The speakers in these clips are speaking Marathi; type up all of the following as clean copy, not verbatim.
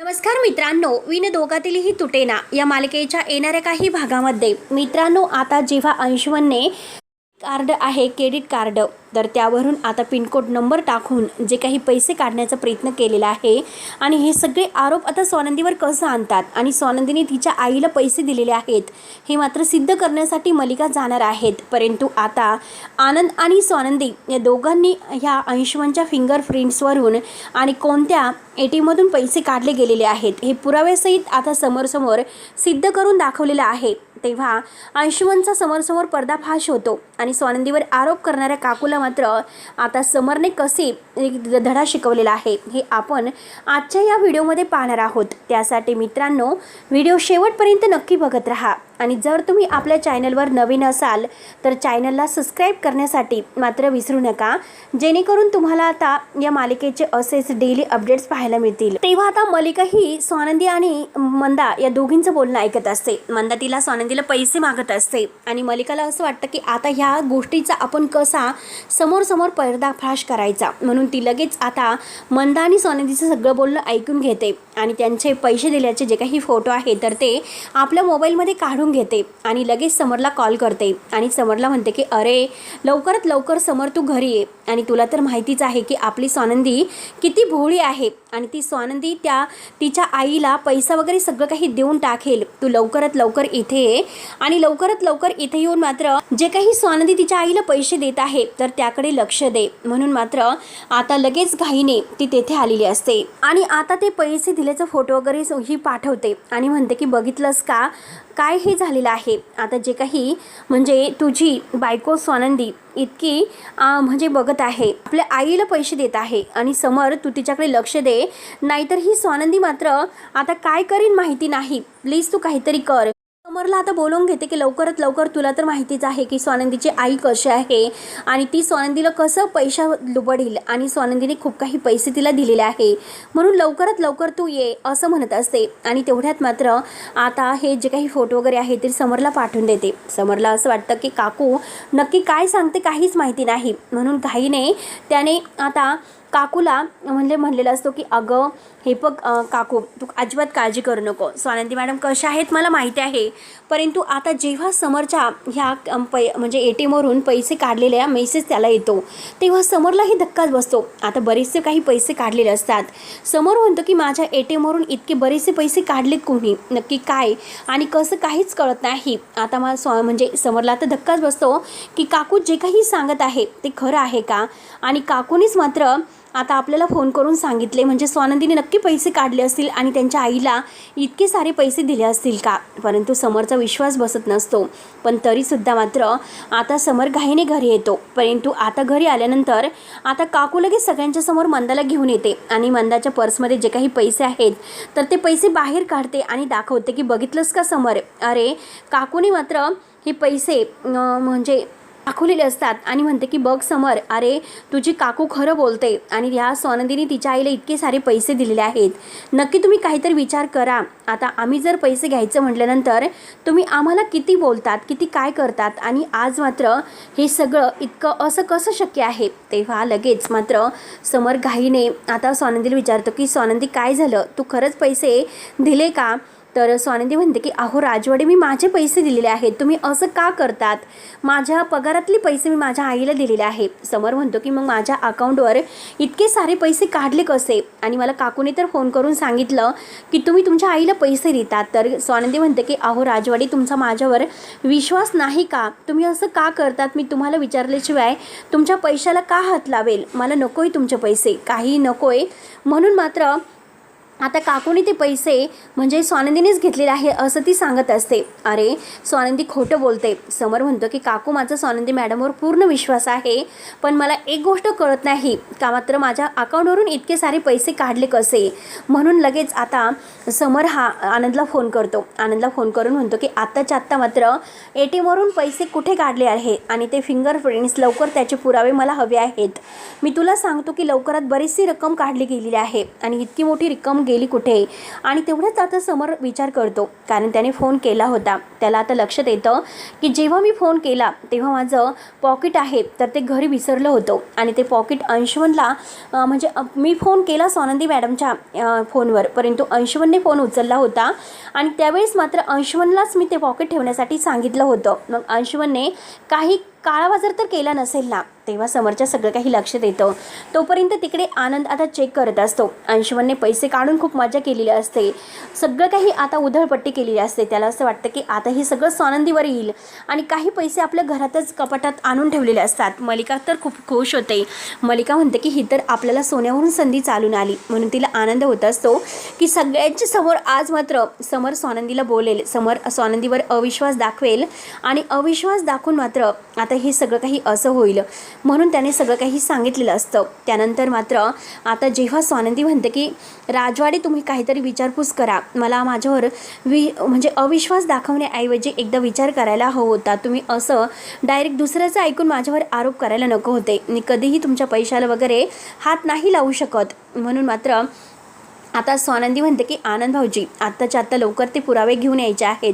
नमस्कार मित्रांनो, विन दोघातीलही तुटेना या मालिकेच्या येणाऱ्या काही भागामध्ये मित्रांनो आता जेव्हा अंशुमनने कार्ड आहे क्रेडिट कार्ड तर त्यावरून आता पिनकोड नंबर टाकून जे काही पैसे काढण्याचा प्रयत्न केलेला आहे आणि हे सगळे आरोप आता स्वानंदीवर कसं आणतात आणि स्वानंदीने तिच्या आईला पैसे दिलेले आहेत हे मात्र सिद्ध करण्यासाठी मलिका जाणार आहेत। परंतु आता आनंद आणि स्वानंदी या दोघांनी ह्या अंशुमनच्या फिंगरप्रिंट्सवरून आणि कोणत्या ATMमधून पैसे काढले गेलेले आहेत हे पुराव्यासहित आता समोर सिद्ध करून दाखवलेलं आहे। तेव्हा अंशुमनचा समोर पर्दाफाश होतो आणि स्वानंदीवर आरोप करणाऱ्या काकूला मात्र आता समरने कसे धडा शिकवलेला आहे हे आपण आजच्या या व्हिडिओमध्ये पाहणार आहोत। त्यासाठी मित्रांनो व्हिडिओ शेवटपर्यंत नक्की बघत राहा आणि जर तुम्ही आपल्या चॅनलवर नवीन असाल तर चॅनलला सबस्क्राइब करण्यासाठी मात्र विसरू नका, जेणेकरून तुम्हाला आता या मालिकेचे असेच डेली अपडेट्स पाहायला मिळतील। तेव्हा आता मलिका ही स्वानंदी आणि मंदा या दोघींचं बोलणं ऐकत असते। मंदा तिला स्वानंदीला पैसे मागत असते आणि मलिकाला असं वाटतं की आता ह्या गोष्टीचा आपण कसा समोर पर्दाफाश करायचा, म्हणून ती लगेच आता मंदा आणि स्वानंदीचं सगळं बोलणं ऐकून घेते आणि त्यांचे पैसे दिल्याचे जे काही फोटो आहे तर ते आपल्या मोबाईलमध्ये काढून घेते आणि लगेच समरला कॉल करते आणि समरला म्हणते की अरे लवकरात लवकर समर तू घरी ये आणि तुला तर माहितीच आहे की आपली स्वानंदी किती भोळी आहे आणि ती स्वानंदी तिच्या आईला पैसा वगैरे सगळं काही देऊन टाकेल, तू लवकरात लवकर इथे ये आणि लवकरात लवकर इथे येऊन मात्र जे काही स्वानंदी तिच्या आईला पैसे देत आहे तर त्याकडे लक्ष दे। म्हणून मात्र आता लगेच घाईने ती तेथे आलेली असते आणि आता ते पैसे दिल्याचा फोटो वगैरे ही पाठवते आणि म्हणते की बघितलंस का काय हे झालेलं आहे। आता जे काही म्हणजे तुझी बायको स्वानंदी इतकी म्हणजे बघत आहे, आपल्या आईला पैसे देत आहे आणि समर तू तिच्याकडे लक्ष दे, नाहीतर ही स्वानंदी मात्र आता काय करीन माहिती नाही, प्लीज तू काहीतरी कर। समरला आता बोलवून घेते की लवकरात लवकर तुला तर माहितीच आहे की स्वानंदीची आई कशी आहे आणि ती स्वानंदीला कसं पैसा लुबडेल आणि स्वानंदीने खूप काही पैसे तिला दिलेले आहे, म्हणून लवकरात लवकर तू ये असं म्हणत असते आणि तेवढ्यात मात्र आता हे जे काही फोटो वगैरे आहे ते समरला पाठवून देते। समरला असं वाटतं की काकू नक्की काय सांगते काहीच माहिती नाही, म्हणून घाईने त्याने आता काकूला म्हणलेलं असतो की अगं हे बघ काकू तू अजिबात काळजी करू नको, स्वानंदी मॅडम कशा आहेत मला माहिती आहे, परंतु आता जेव्हा समरच्या ह्या म्हणजे ATMवरून पैसे काढलेल्या मेसेज त्याला येतो तेव्हा समरलाही धक्काच बसतो। आता बरेचसे काही पैसे काढलेले असतात, समोर म्हणतो की माझ्या ATMवरून इतके बरेचसे पैसे काढलेत कोणी, नक्की काय आणि कसं काहीच कळत नाही। आता म्हणजे समरला आता धक्काच बसतो की काकू जे काही सांगत आहे ते खरं आहे का आणि काकूनीच मात्र आता आपल्याला फोन करून सांगितले म्हणजे स्वानंदीने नक्की पैसे काढले असतील आणि त्यांच्या आईला इतके सारे पैसे दिले असतील का। परंतु समरचा विश्वास बसत नसतो, पण तरीसुद्धा मात्र आता समर घाईने घरी येतो। परंतु आता घरी आल्यानंतर आता काकू लगेच सगळ्यांच्या समोर मंदाला घेऊन येते आणि मंदाच्या पर्समध्ये जे काही पैसे आहेत तर ते पैसे बाहेर काढते आणि दाखवते की बघितलंस का समर, अरे काकूने मात्र हे पैसे म्हणजे दाखवलेले असतात आणि म्हणते की बघ समर, अरे तुझी काकू खरं बोलते आणि ह्या स्वानंदीने तिच्या आईला इतके सारे पैसे दिलेले आहेत, नक्की तुम्ही काहीतरी विचार करा। आता आम्ही जर पैसे घ्यायचं म्हटल्यानंतर तुम्ही आम्हाला किती बोलतात, किती काय करतात आणि आज मात्र हे सगळं इतकं असं कसं शक्य आहे। तेव्हा लगेच मात्र समर घाईने आता स्वानंदीला विचारतो की स्वानंदी काय झालं, तू खरंच पैसे दिले का। तर स्वानंदी म्हणते की अहो राजवाडे मी माझे पैसे दिलेले आहेत, तुम्ही असं का करतात, माझ्या पगारातले पैसे मी माझ्या आईला दिलेले आहे। समर म्हणतो की मग माझ्या अकाउंटवर इतके सारे पैसे काढले कसे आणि मला काकूने तर फोन करून सांगितलं की तुम्ही तुमच्या आईला पैसे देतात। तर स्वानंदी म्हणते की अहो राजवाडी तुमचा माझ्यावर विश्वास नाही का, तुम्ही असं का करतात, मी तुम्हाला विचारल्याशिवाय तुमच्या पैशाला का हात लावेल, मला नकोय तुमचे पैसे, काही नकोय। म्हणून मात्र आता काकूने ते पैसे म्हणजे स्वानंदीनेच घेतलेले आहे असं ती सांगत असते। अरे स्वानंदी खोटं बोलते। समर म्हणतो की काकू माझा स्वानंदी मॅडमवर पूर्ण विश्वास आहे, पण मला एक गोष्ट कळत नाही का मात्र माझ्या अकाउंटवरून इतके सारे पैसे काढले कसे। म्हणून लगेच आता समर हा आनंदला फोन करतो, आनंदला फोन करून म्हणतो की आत्ताच्या आत्ता मात्र ATMवरून पैसे कुठे काढले आहे आणि ते फिंगरप्रिंट्स लवकर त्याचे पुरावे मला हवे आहेत। मी तुला सांगतो की लवकरात बरीचशी रक्कम काढली गेलेली आहे आणि इतकी मोठी रक्कम गेली कुठे. आणि तेवढंच आता समर विचार करतो, कारण त्याने फोन केला होता. त्याला आता लक्षात येतं की जेव्हा मी फोन केला तेव्हा माझं पॉकेट आहे तर ते घरी विसरलं होतं. आणि ते पॉकेट अंशुमनला म्हणजे मी फोन केला स्वानंदी मॅडमच्या फोनवर, परंतु अंशुमनने फोन उचलला होता. आणि त्यावेळेस मात्र अंशुमनलाच मी ते पॉकेट ठेवण्यासाठी सांगितलं होतं. मग अंशुमनने काही काळाबाजार तर केला नसेल ना. तेव्हा समरच्या सगळं काही लक्षात येतं. तोपर्यंत तिकडे आनंद आता चेक करत असतो. अंशुमनने पैसे काढून खूप मजा केलेली असते, सगळं काही आता उधळपट्टी केलेली असते. त्याला असं वाटतं की आता हे सगळं स्वानंदीवर येईल. आणि काही पैसे आपल्या घरातच कपाटात आणून ठेवलेले असतात. मलिका तर खूप खुश होते. मलिका म्हणते की ही तर आपल्याला सोन्यावरून संधी चालून आली. म्हणून तिला आनंद होत असतो की सगळ्यांच्या समोर आज मात्र समर स्वानंदीला बोलेल, समर स्वानंदीवर अविश्वास दाखवेल. आणि अविश्वास दाखवून मात्र आता हे सगळं काही असं होईल म्हणून त्याने सगळं काही सांगितलेलं असतं. त्यानंतर मात्र आता जेव्हा स्वानंदी म्हणते की राजवाडे तुम्ही काहीतरी विचारपूस करा, मला माझ्यावर म्हणजे अविश्वास दाखवण्याऐवजी एकदा विचार करायला हवं होता. तुम्ही असं डायरेक्ट दुसऱ्याचं ऐकून माझ्यावर आरोप करायला नको होते. मी कधीही तुमच्या पैशाला वगैरे हात नाही लावू शकत. म्हणून मात्र आता स्वानंदी म्हणते की आनंद भाऊजी आत्ताच्या आत्ता लवकर ते पुरावे घेऊन यायचे आहेत.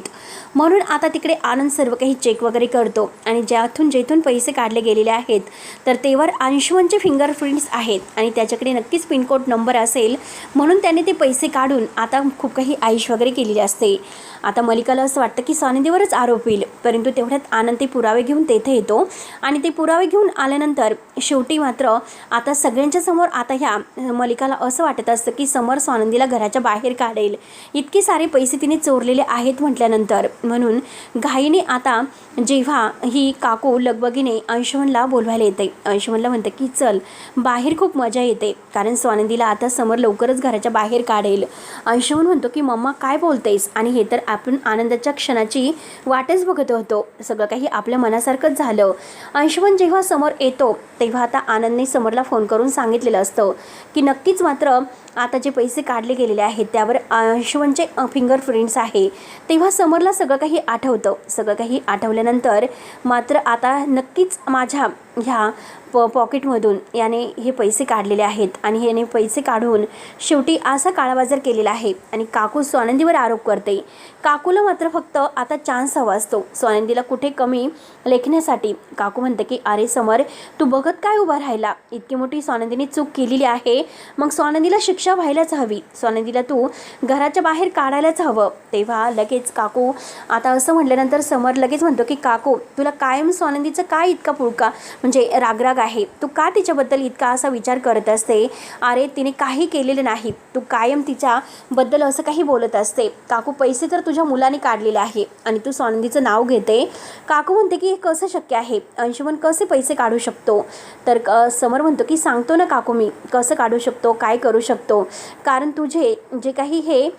म्हणून आता तिकडे आनंद सर्व काही चेक वगैरे करतो. आणि ज्यातून जेथून पैसे काढले गेलेले आहेत तर तेवर अंशुमनचे फिंगरप्रिंट्स आहेत आणि त्याच्याकडे नक्कीच पिनकोड नंबर असेल. म्हणून त्याने ते पैसे काढून आता खूप काही आईश वगैरे केलेली असते. आता मलिकाला असं वाटतं की स्वानंदीवरच आरोप येईल, परंतु तेवढ्यात आनंद ते पुरावे घेऊन तेथे येतो. आणि ते पुरावे घेऊन आल्यानंतर शेवटी मात्र आता सगळ्यांच्या समोर आता ह्या मलिकाला असं वाटत असतं की समर स्वानंदीला घराच्या बाहेर काढेल. इतके सारे पैसे तिने चोरलेले आहेत म्हटल्यानंतर. म्हणून घाईने आता जेव्हा ही काकू लगबगीने अंशुमनला बोलवायला येते. अंशुमनला म्हणते की चल बाहेर खूप मजा येते, कारण स्वानंदीला आता समर लवकरच घराच्या बाहेर काढेल. अंशुमन म्हणतो की मम्मा काय बोलतेस. आणि हे तर आपण आनंदाच्या क्षणाची वाटच बघत होतो, सगळं काही आपल्या मनासारखंच झालं. अंशुमन जेव्हा समोर येतो तेव्हा आता आनंदने समरला फोन करून सांगितलेलं असतं की नक्कीच मात्र आता जे पैसे काढले गेलेले आहेत त्यावर अंशुमनचे फिंगरप्रिंट्स आहे. तेव्हा समरला सगळं काही आठवतं. सगळं काही आठवल्यानंतर मात्र आता नक्कीच माझ्या ह्या पॉकेटमधून याने हे पैसे काढलेले आहेत आणि याने पैसे काढून शेवटी असा काळाबाजार केलेला आहे. आणि काकू स्वानंदीवर आरोप करते. काकूला मात्र फक्त आता चान्स हवा असतो स्वानंदीला कुठे कमी लेखण्यासाठी. काकू म्हणते की अरे समर तू बघत काय उभा राहिला, इतकी मोठी स्वानंदीने चूक केलेली आहे, मग स्वानंदीला शिक्षा व्हायलाच हवी, स्वानंदीला तू घराच्या बाहेर काढायलाच हवं. तेव्हा लगेच काकू आता असं म्हटल्यानंतर समर लगेच म्हणतो की काकू तुला कायम स्वानंदीचं काय इतका पुळका म्हणजे रागराग आहे, तू का तिच्याबद्दल इतका असा विचार करत असते. अरे तिने काही केलेलं नाही, तू कायम तिच्याबद्दल असं काही बोलत असते. काकू पैसे तर तुझ्या मुलाने काढलेले आहे आणि तू स्वानंदीचं नाव घेते. काकू म्हणते की हे कसं शक्य आहे, अंशुमन कसे पैसे काढू शकतो. तर समर म्हणतो की सांगतो ना काकू मी कसं काढू शकतो, काय करू शकतो, कारण तुझे जे काही हे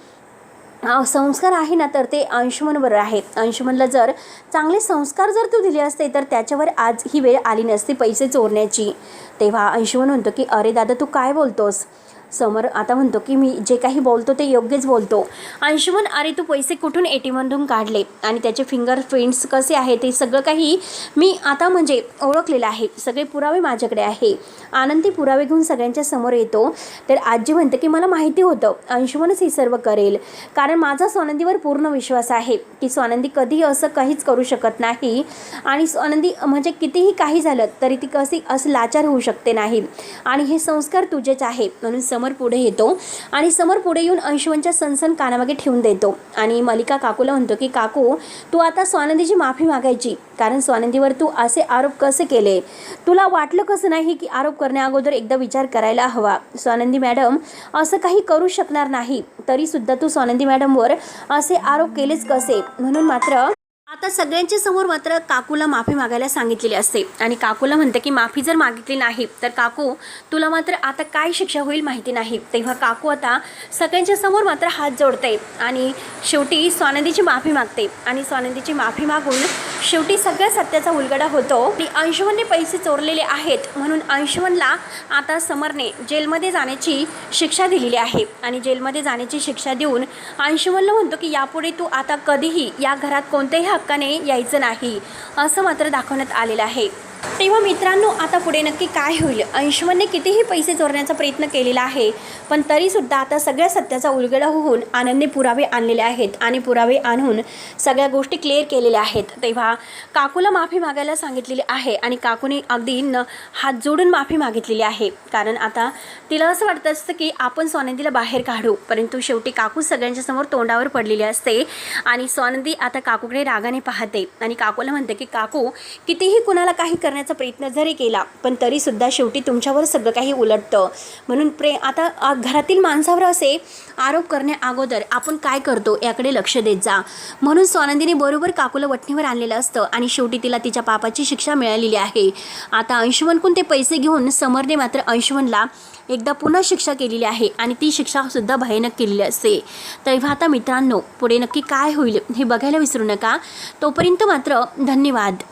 संस्कार आहे ना तर ते अंशुमनवर आहेत. अंशुमनला जर चांगले संस्कार जर तू दिले असते तर त्याच्यावर आज ही वेळ आली नसती पैसे चोरण्याची. तेव्हा अंशुमन म्हणतो की अरे दादा तू काय बोलतोस. समर आता म्हणतो की मी जे काही बोलतो ते योग्यच बोलतो. अंशुमन अरे तू पैसे कुठून ATMमधून काढले आणि त्याचे फिंगरप्रिंट्स कसे आहेत ते सगळं काही मी आता म्हणजे ओळखलेलं आहे, सगळे पुरावे माझ्याकडे आहे. आनंद ते पुरावे घेऊन सगळ्यांच्या समोर येतो. तर आजी म्हणते की मला माहिती होतं अंशुमनच हे सर्व करेल, कारण माझा स्वानंदीवर पूर्ण विश्वास आहे की स्वानंदी कधीही असं काहीच करू शकत नाही. आणि स्वानंदी म्हणजे कितीही काही झालं तरी ती कशी असं लाचार होऊ शकते नाही. आणि हे संस्कार तुझेच आहे. म्हणून समर पुढे येतो आणि समर पुढे येऊन अंशुमनच्या सनसन कानामागे ठेवून देतो. आणि मलिका काकूला म्हणतो की काकू तू आता स्वानंदीची माफी मागायची, कारण स्वानंदीवर तू असे आरोप कसे केले. तुला वाटलं कसं नाही की आरोप करण्या अगोदर एकदा विचार करायला हवा. स्वानंदी मॅडम असं काही करू शकणार नाही, तरीसुद्धा तू स्वानंदी मॅडमवर असे आरोप केलेच कसे. म्हणून मात्र आता सगळ्यांच्या समोर मात्र काकूला माफी मागायला सांगितलेली असते. आणि काकूला म्हणते की माफी जर मागितली नाही तर काकू तुला मात्र आता काय शिक्षा होईल माहिती नाही. तेव्हा काकू आता सगळ्यांच्या समोर मात्र हात जोडते आणि शेवटी स्वानंदीची माफी मागते. आणि स्वानंदीची माफी मागून शेवटी सगळ्या सत्याचा उलगडा होतो. आणि अंशुमनने पैसे चोरलेले आहेत म्हणून अंशुमनला आता समरने जेलमध्ये जाण्याची शिक्षा दिलेली आहे. आणि जेलमध्ये जाण्याची शिक्षा देऊन अंशुमनला म्हणतो की यापुढे तू आता कधीही या घरात कोणत्याही हक्काने यायचं नाही असं मात्र दाखवण्यात आलेलं आहे. तेव्हा मित्रांनो, आता पुढे नक्की काय होईल? अंशुमनने कितीही पैसे चोरण्याचा प्रयत्न केलेला आहे, पण तरीसुद्धा आता सगळ्या सत्याचा उलगडा होऊन आनंदने पुरावे आणलेले आहेत आणि पुरावे आणून सगळ्या गोष्टी क्लिअर केलेल्या आहेत. तेव्हा काकूला माफी मागायला सांगितलेली आहे आणि काकूने अगदी हात जोडून माफी मागितलेली आहे. कारण आता तिला असं वाटत असतं की आपण स्वानंदीला बाहेर काढू, परंतु शेवटी काकू सगळ्यांच्या समोर तोंडावर पडलेली असते आणि स्वानंदी आता काकूकडे रागाने पाहते आणि काकूला म्हणते की काकू, कितीही कुणाला काही करण्याचा प्रयत्न जरी केला पण तरीसुद्धा शेवटी तुमच्यावर सगळं काही उलटतं. म्हणून आता घरातील माणसावर असे आरोप करण्या अगोदर आपण काय करतो याकडे लक्ष देत जा. म्हणून स्वानंदीने बरोबर काकूला वठणीवर आणलेलं असतं आणि शेवटी तिला तिच्या पापाची शिक्षा मिळालेली आहे. आता अंशुमनकडून ते पैसे घेऊन समरने मात्र अंशुमनला एकदा पुन्हा शिक्षा केलेली आहे आणि ती शिक्षासुद्धा भयानक केलेली असते. तेव्हा आता मित्रांनो, पुढे नक्की काय होईल हे बघायला विसरू नका. तोपर्यंत मात्र धन्यवाद.